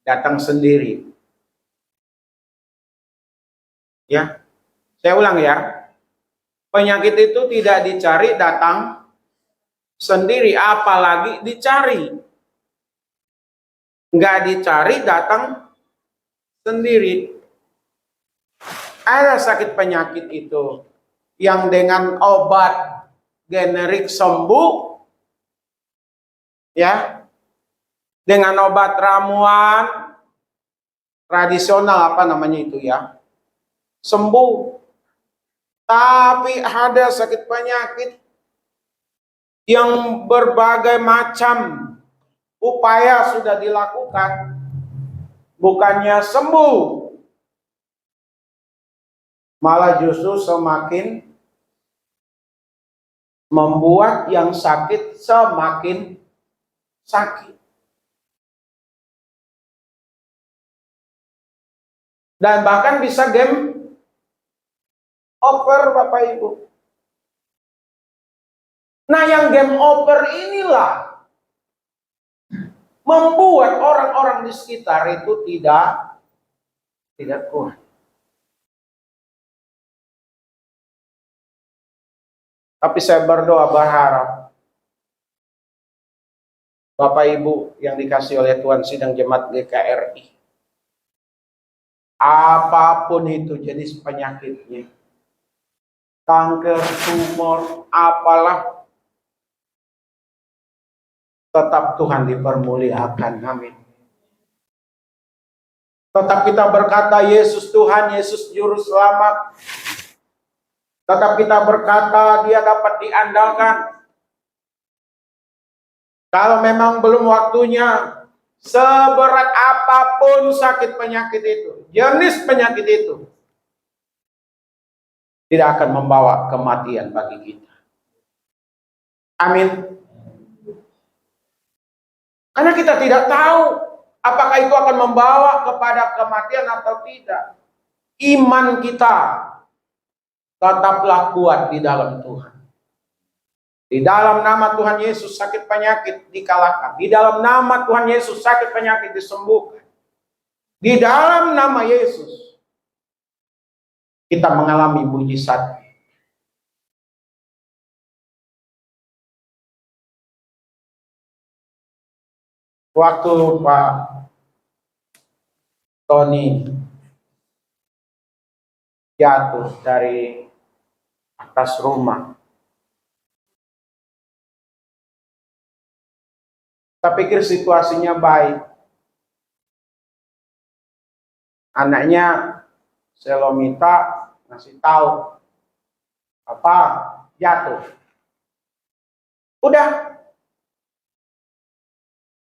A: datang sendiri. Ya, saya ulang ya. Penyakit itu tidak dicari, datang sendiri, apalagi dicari. Nggak dicari, datang sendiri. Ada sakit penyakit itu yang dengan obat generik sembuh, ya, dengan obat ramuan tradisional, apa namanya itu ya, sembuh. Tapi ada sakit penyakit yang berbagai macam upaya sudah dilakukan, bukannya sembuh, malah justru semakin membuat yang sakit semakin sakit. Dan bahkan bisa game over, Bapak Ibu. Nah, yang game over inilah membuat orang-orang di sekitar itu tidak kuat. Tapi saya berdoa, berharap Bapak Ibu yang dikasih oleh Tuhan sidang jemaat GKRI, apapun itu jenis penyakitnya, kanker, tumor, apalah, tetap Tuhan dipermuliakan. Amin. Tetap kita berkata Yesus Tuhan, Yesus Juru Selamat. Tetap kita berkata Dia dapat diandalkan. Kalau memang belum waktunya, seberat apapun sakit penyakit itu, jenis penyakit itu, tidak akan membawa kematian bagi kita. Amin. Karena kita tidak tahu apakah itu akan membawa kepada kematian atau tidak. Iman kita tetaplah kuat di dalam Tuhan. Di dalam nama Tuhan Yesus sakit penyakit dikalahkan. Di dalam nama Tuhan Yesus sakit penyakit disembuhkan. Di dalam nama Yesus kita mengalami mujizat. Waktu Pak Tony jatuh dari atas rumah, saya pikir situasinya baik. Anaknya Selomita ngasih tahu apa jatuh. Udah.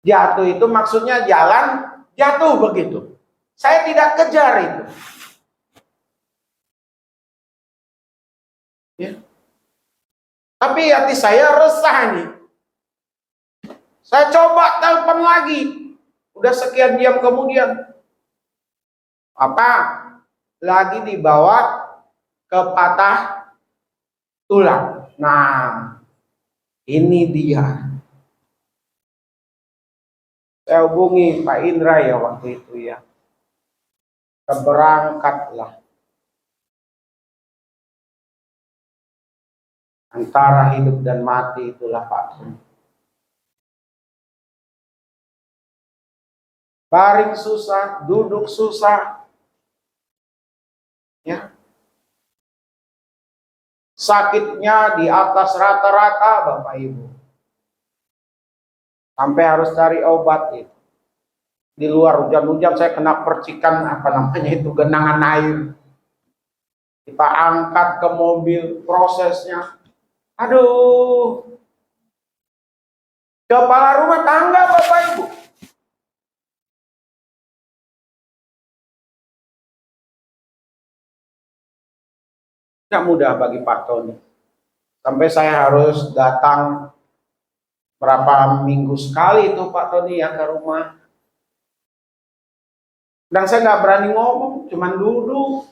A: Jatuh itu maksudnya jalan jatuh begitu. Saya tidak kejar itu. Ya. Tapi hati saya resah nih. Saya coba telepon lagi. Udah sekian diam kemudian. Apa? Lagi dibawa ke patah tulang. Nah, ini dia. Saya hubungi Pak Indra ya waktu itu ya. Berangkatlah. Antara hidup dan mati itulah Pak. Baring susah, duduk susah. Ya. Sakitnya di atas rata-rata Bapak Ibu. Sampai harus cari obat itu. Di luar hujan-hujan saya kena percikan apa namanya itu genangan air. Kita angkat ke mobil prosesnya. Aduh. Kepala rumah tangga Bapak Ibu. Tidak mudah bagi Pak Tony. Sampai saya harus datang berapa minggu sekali itu Pak Tony ya ke rumah. Dan saya nggak berani ngomong, cuman duduk.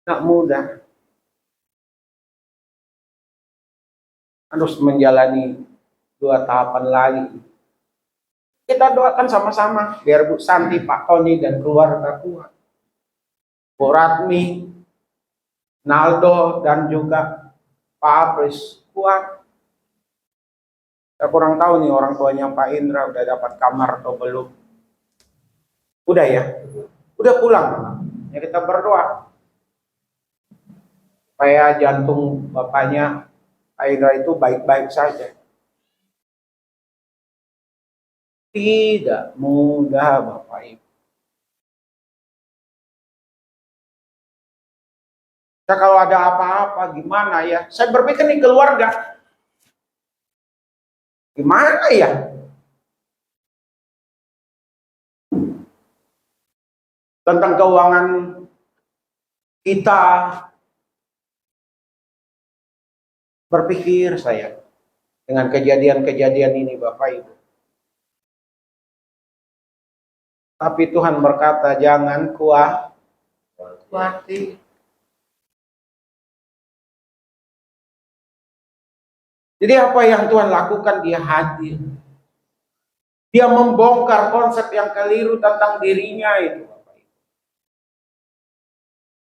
A: Nggak mudah. Harus menjalani 2 tahapan lagi. Kita doakan sama-sama biar Bu Santi, Pak Tony dan keluarga kuat. Bu Ratmi, Naldo dan juga Pak Apris kuat. Saya kurang tahu nih orang tuanya Pak Indra udah dapat kamar atau belum. Udah ya? Udah pulang. Ya kita berdoa supaya jantung bapaknya Pak Indra itu baik-baik saja. Tidak mudah Bapak Ibu. Nah, kalau ada apa-apa gimana ya? Saya berpikir nih keluarga. Gimana ya? Tentang keuangan kita. Berpikir saya dengan kejadian-kejadian ini Bapak Ibu. Tapi Tuhan berkata jangan khawatir. Jadi apa yang Tuhan lakukan, dia hadir. Dia membongkar konsep yang keliru tentang dirinya itu.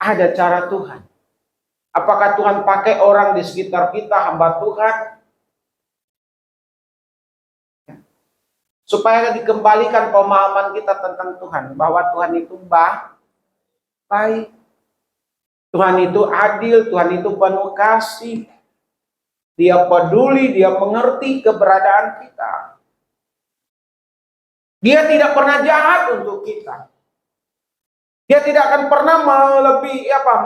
A: Ada cara Tuhan. Apakah Tuhan pakai orang di sekitar kita, hamba Tuhan? Supaya dikembalikan pemahaman kita tentang Tuhan. Bahwa Tuhan itu baik. Tuhan itu adil, Tuhan itu penuh kasih. Dia peduli, dia mengerti keberadaan kita. Dia tidak pernah jahat untuk kita. Dia tidak akan pernah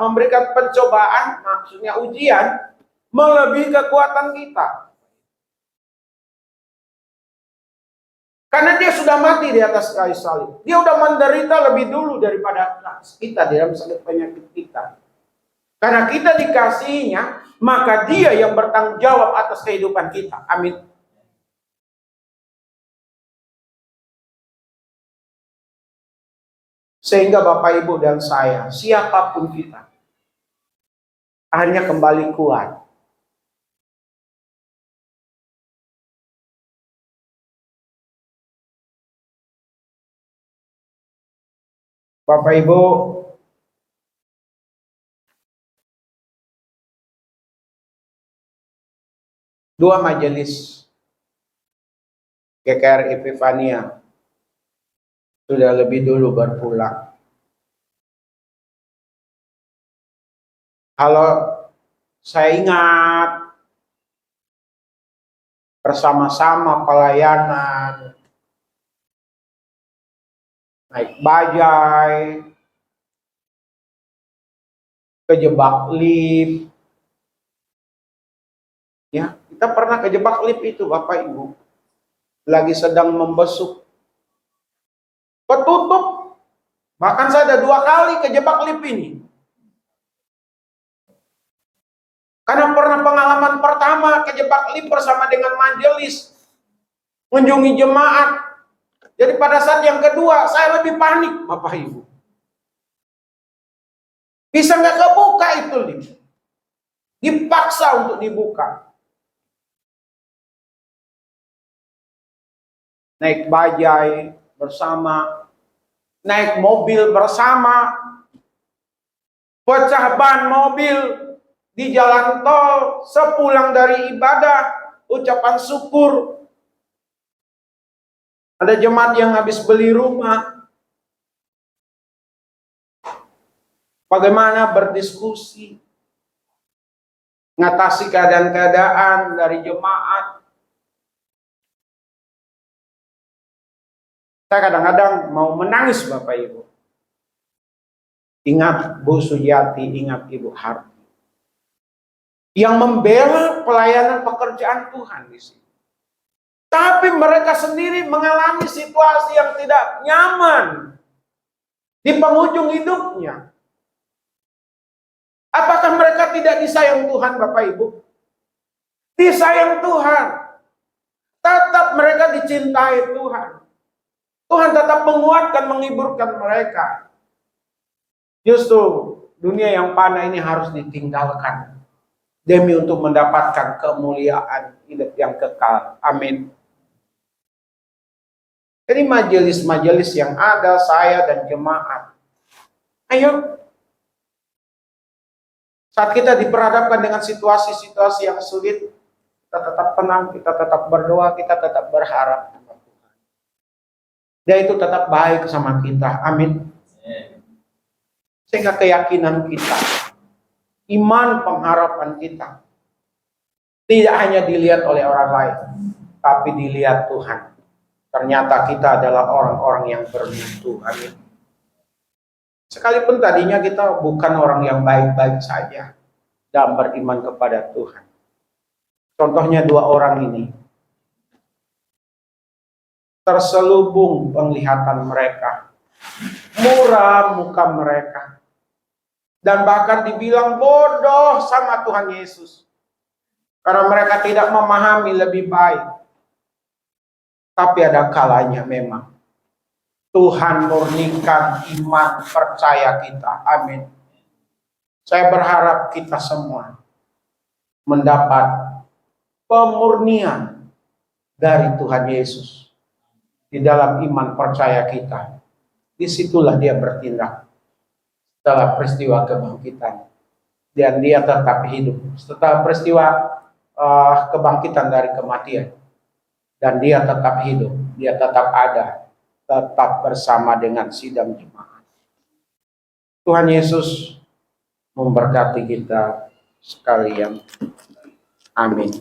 A: memberikan pencobaan, maksudnya ujian, melebihi kekuatan kita. Karena dia sudah mati di atas kayu salib. Dia sudah menderita lebih dulu daripada kita dalam sakit penyakit kita. Karena kita dikasihinya, maka dia yang bertanggung jawab atas kehidupan kita. Amin. Sehingga Bapak Ibu dan saya, siapapun kita, akhirnya kembali kuat. Bapak Ibu, dua majelis GKR Epifania sudah lebih dulu berpulang. Kalau saya ingat bersama-sama pelayanan, naik bajai, kejebak lift. Ya, kita pernah kejebak lift itu Bapak Ibu. Lagi sedang membesuk. Ketutup. Bahkan saya ada 2 kali kejebak lift ini. Karena pernah pengalaman pertama kejebak lift bersama dengan majelis. Mengunjungi jemaat. Jadi pada saat yang kedua saya lebih panik Bapak Ibu. Bisa nggak kebuka itu lift. Dipaksa untuk dibuka. Naik bajai bersama, naik mobil bersama, pecah ban mobil di jalan tol, sepulang dari ibadah, ucapan syukur. Ada jemaat yang habis beli rumah, bagaimana berdiskusi, mengatasi keadaan-keadaan dari jemaat. Saya kadang-kadang mau menangis Bapak Ibu. Ingat Bu Sujati, ingat Ibu Harti. Yang membela pelayanan pekerjaan Tuhan di sini. Tapi mereka sendiri mengalami situasi yang tidak nyaman di penghujung hidupnya. Apakah mereka tidak disayang Tuhan Bapak Ibu? Disayang Tuhan. Tetap mereka dicintai Tuhan. Tuhan tetap menguatkan, menghiburkan mereka. Justru dunia yang fana ini harus ditinggalkan demi untuk mendapatkan kemuliaan hidup yang kekal. Amin. Jadi majelis-majelis yang ada, saya dan jemaat, ayo, saat kita diperhadapkan dengan situasi-situasi yang sulit, kita tetap tenang, kita tetap berdoa, kita tetap berharap sama Tuhan. Dia itu tetap baik sama kita. Amin. Sehingga keyakinan kita, iman pengharapan kita, tidak hanya dilihat oleh orang lain, tapi dilihat Tuhan. Ternyata kita adalah orang-orang yang bermutu. Amin. Sekalipun tadinya kita bukan orang yang baik-baik saja dalam beriman kepada Tuhan. Contohnya dua orang ini. Terselubung penglihatan mereka. Murah muka mereka. Dan bahkan dibilang bodoh sama Tuhan Yesus. Karena mereka tidak memahami lebih baik. Tapi ada kalanya memang Tuhan murnikan iman percaya kita. Amin. Saya berharap kita semua mendapat pemurnian dari Tuhan Yesus di dalam iman percaya kita. Disitulah dia bertindak setelah peristiwa kebangkitan, dan dia tetap hidup setelah peristiwa kebangkitan dari kematian. Dan dia tetap hidup, dia tetap ada, tetap bersama dengan sidang jemaat. Tuhan Yesus memberkati kita sekalian. Amin.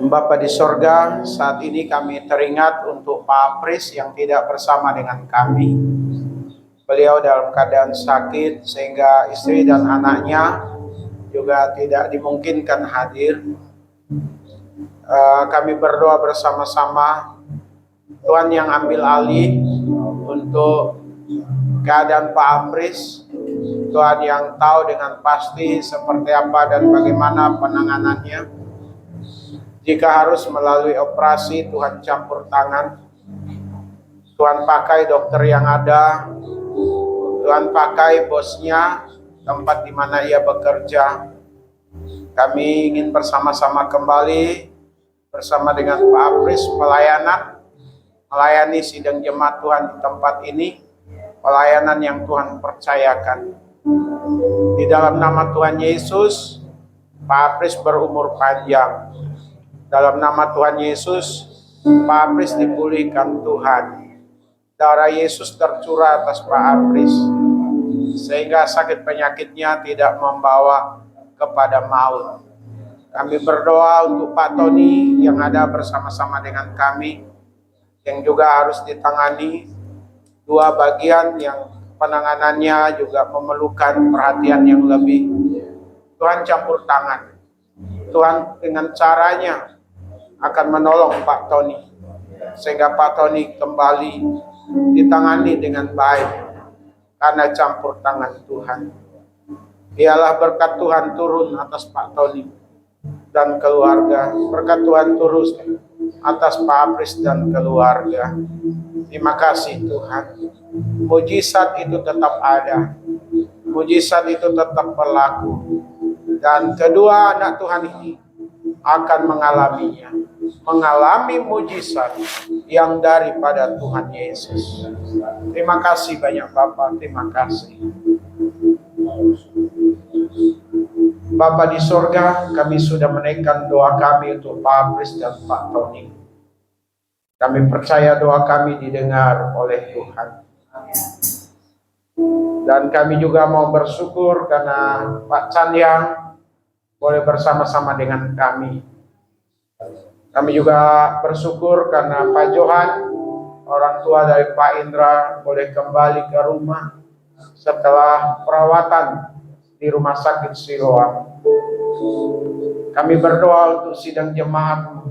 A: Bapa di sorga, saat ini kami teringat untuk Pak Pris yang tidak bersama dengan kami. Beliau dalam keadaan sakit sehingga istri dan anaknya juga tidak dimungkinkan hadir. Kami berdoa bersama-sama Tuhan yang ambil alih untuk keadaan Pak Apris. Tuhan yang tahu dengan pasti seperti apa dan bagaimana penanganannya. Jika harus melalui operasi, Tuhan campur tangan. Tuhan pakai dokter yang ada. Tuhan pakai bosnya, tempat di mana ia bekerja. Kami ingin bersama-sama kembali bersama dengan Pak Apris melayani sidang jemaat Tuhan di tempat ini, pelayanan yang Tuhan percayakan. Di dalam nama Tuhan Yesus, Pak Apris berumur panjang. Dalam nama Tuhan Yesus, Pak Apris dipulihkan Tuhan. Darah Yesus tercurah atas Pak Apris, sehingga sakit penyakitnya tidak membawa kepada maut. Kami berdoa untuk Pak Tony yang ada bersama-sama dengan kami, yang juga harus ditangani dua bagian yang penanganannya juga memerlukan perhatian yang lebih. Tuhan campur tangan. Tuhan dengan caranya akan menolong Pak Tony, sehingga Pak Tony kembali ditangani dengan baik karena campur tangan Tuhan. Biarlah berkat Tuhan turun atas Pak Tony dan keluarga. Berkat Tuhan turun atas Pak Apris dan keluarga. Terima kasih Tuhan. Mujizat itu tetap ada. Mujizat itu tetap berlaku. Dan kedua anak Tuhan ini akan mengalaminya. Mengalami mujizat yang daripada Tuhan Yesus. Terima kasih banyak Bapak, terima kasih. Bapa di sorga, kami sudah menaikkan doa kami untuk Pak Apris dan Pak Tony. Kami percaya doa kami didengar oleh Tuhan. Dan kami juga mau bersyukur karena Pak Canyang boleh bersama-sama dengan kami. Kami juga bersyukur karena Pak Johan, orang tua dari Pak Indra, boleh kembali ke rumah setelah perawatan di Rumah Sakit Siloam. Kami berdoa untuk sidang jemaat.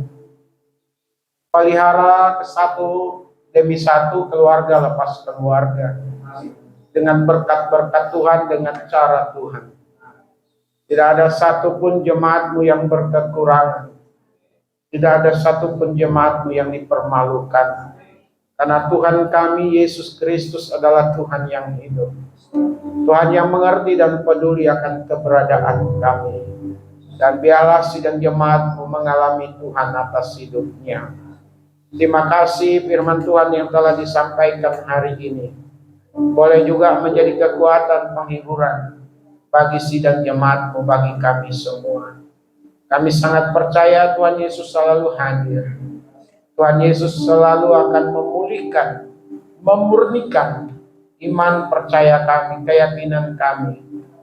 A: Pelihara satu demi satu, keluarga lepas keluarga. Dengan berkat-berkat Tuhan, dengan cara Tuhan. Tidak ada satupun jemaatmu yang berkekurangan. Tidak ada satupun jemaatmu yang dipermalukan. Karena Tuhan kami, Yesus Kristus adalah Tuhan yang hidup. Tuhan yang mengerti dan peduli akan keberadaan kami. Dan biarlah sidang jemaatmu mengalami Tuhan atas hidupnya. Terima kasih firman Tuhan yang telah disampaikan hari ini. Boleh juga menjadi kekuatan penghiburan bagi sidang jemaatmu, bagi kami semua. Kami sangat percaya Tuhan Yesus selalu hadir. Tuhan Yesus selalu akan memulihkan, memurnikan iman percaya kami, keyakinan kami,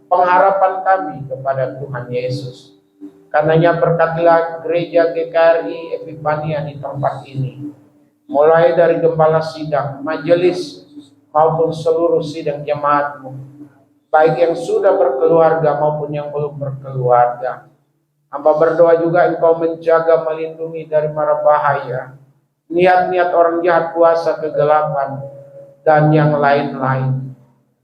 A: pengharapan kami kepada Tuhan Yesus. Karenanya berkatilah gereja GKRI Epifania di tempat ini. Mulai dari gembala sidang, majelis, maupun seluruh sidang jemaatmu. Baik yang sudah berkeluarga maupun yang belum berkeluarga. Hamba berdoa juga Engkau menjaga, melindungi dari mara bahaya, niat-niat orang jahat, kuasa kegelapan, dan yang lain-lain.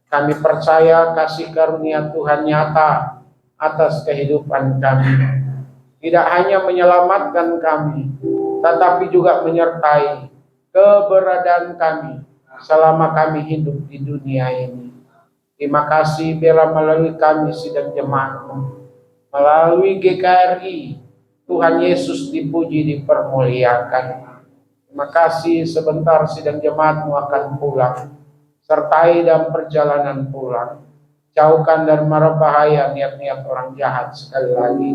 A: Kami percaya kasih karunia Tuhan nyata atas kehidupan kami. Tidak hanya menyelamatkan kami, tetapi juga menyertai keberadaan kami selama kami hidup di dunia ini. Terima kasih biarlah melalui kami sidang jemaatmu, melalui GKRI, Tuhan Yesus dipuji, dipermuliakan. Terima kasih sebentar sidang jemaatmu akan pulang. Sertai dalam perjalanan pulang. Jauhkan dari mara bahaya, niat-niat orang jahat sekali lagi.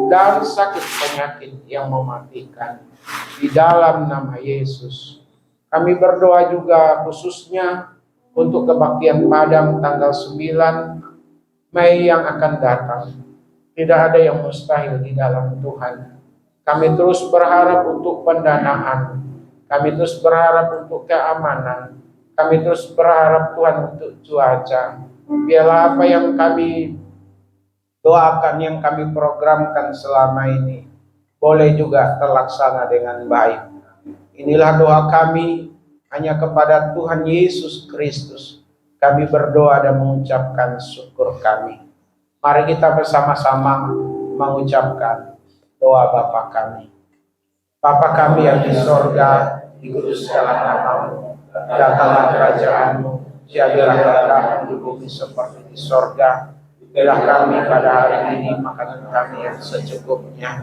A: Dan sakit penyakit yang mematikan. Di dalam nama Yesus. Kami berdoa juga khususnya untuk kebaktian Padang tanggal 9 Mei yang akan datang. Tidak ada yang mustahil di dalam Tuhan. Kami terus berharap untuk pendanaan. Kami terus berharap untuk keamanan. Kami terus berharap Tuhan untuk cuaca. Biarlah apa yang kami doakan, yang kami programkan selama ini, boleh juga terlaksana dengan baik. Inilah doa kami hanya kepada Tuhan Yesus Kristus. Kami berdoa dan mengucapkan syukur kami. Mari kita bersama-sama mengucapkan doa Bapa kami. Bapa kami yang di sorga, dikuduskanlah namamu, datanglah kerajaanmu, jadilah kehendakmu di bumi seperti di sorga. Berilah kami pada hari ini makanan kami yang secukupnya,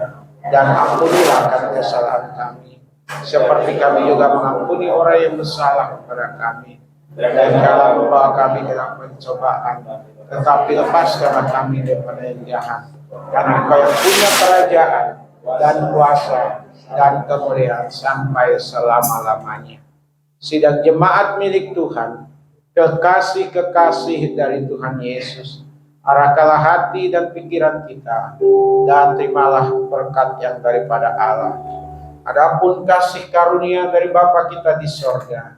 A: dan ampunilah kami kesalahan kami, seperti kami juga mengampuni orang yang bersalah kepada kami. Dan janganlah membawa kami ke dalam pencobaan, tetapi lepaskanlah kami daripada yang jahat. Karena Engkau yang punya kerajaan dan kuasa dan kemuliaan sampai selama-lamanya. Sidang jemaat milik Tuhan, kekasih-kekasih dari Tuhan Yesus, arahkanlah hati dan pikiran kita, dan terimalah berkat yang daripada Allah. Adapun kasih karunia dari Bapa kita di sorga,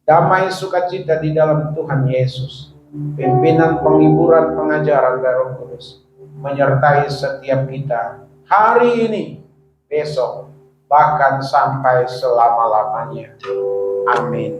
A: damai sukacita di dalam Tuhan Yesus, pimpinan penghiburan pengajaran dari Roh Kudus, menyertai setiap kita hari ini, besok, bahkan sampai selama-lamanya. Amin.